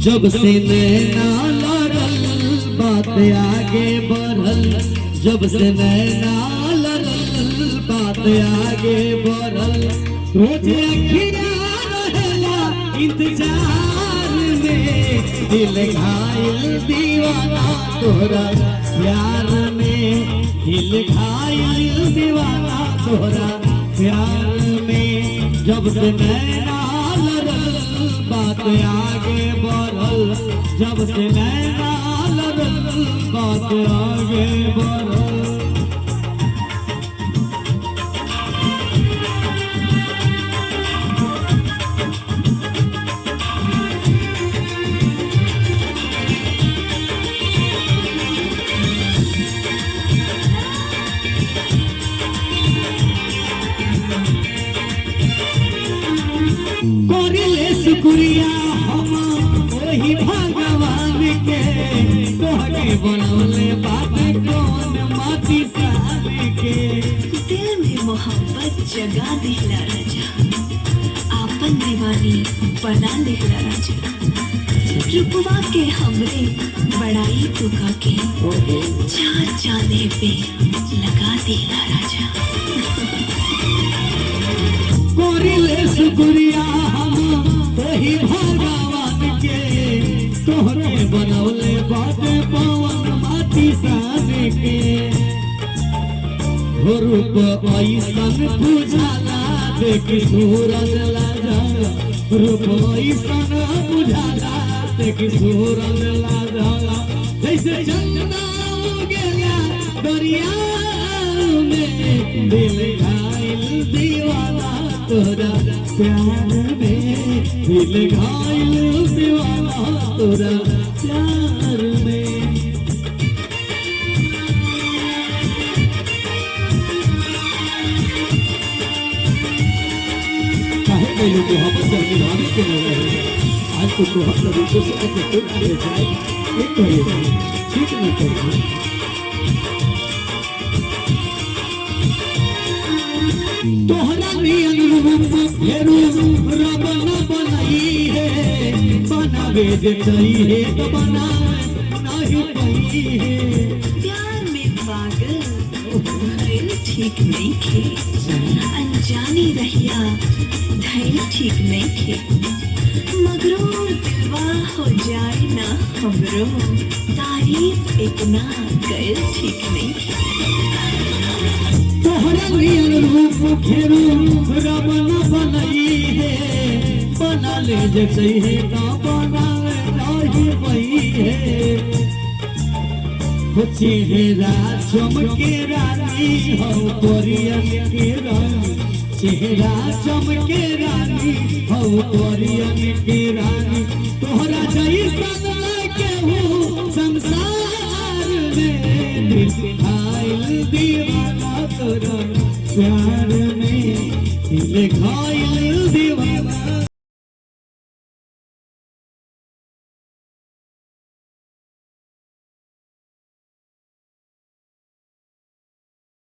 जब से नैना लड़ल बात आगे बढ़ल, जब से नैना लड़ल बात आगे बढ़ल। रोज अखिया रहेला इंतजार में, दिल घायल दीवाना तोरा प्यार में, दिल घायल दीवाना तोरा प्यार में। जब से नैना लड़ल बात आगे बढ़ल, जब से नैना लड़ल बात आगे बढ़ल। शुक्रिया हम वही भगवान के, तोहके बनौले बात कौन माटी सान के। दिल में मोहब्बत जगा दिला राजा, आपन दीवानी बना दिला राजा। रुपवा के हमरे बड़ाई तुका के, चार चांदे पे लगा दिला राजा। कोरिले शुक्रिया हम वही भगवान के, तोहके बनौले बाटे पवन माटी सान के। रूप ऐसन बुझाला देख सूरज लाजा, रूप ऐसन बुझाला देख सूरज लाजा। जैसे चंदा उगेला दरिया में, दिल घायल दीवाना तोरा प्यार में, दिल घायल दीवाना तोरा प्यार में। काहे के लोग हम सब निभाने के लिए आज तो हम लोग को से अपने टूट ले जाए, एक करिए ठीक नहीं करिए। तोहरा नियन रूप फेरू रब न बनाई है, बनावे जे चाहिए तो बनावे नहीं पाई है। प्यार में पागल धैर्य ठीक नहीं खे, अनजानी रहिया धैर्य ठीक नहीं खे। मगरूर दिलवा हो जाए ना हमरो, तारीफ इतना कर ठीक नहीं खे। तोहरा नियन रूप फेरू रब न बनाई है, बना ले जे चाहिए तो बनावे नहीं पाई है। चेहरा चमके रानी हो परियन के रानी, चेहरा चमके रानी हो परियन के रानी। तोहरा जैसन केहू संसार में, दिल घायल दीवाना तोरा प्यार में, दिल घायल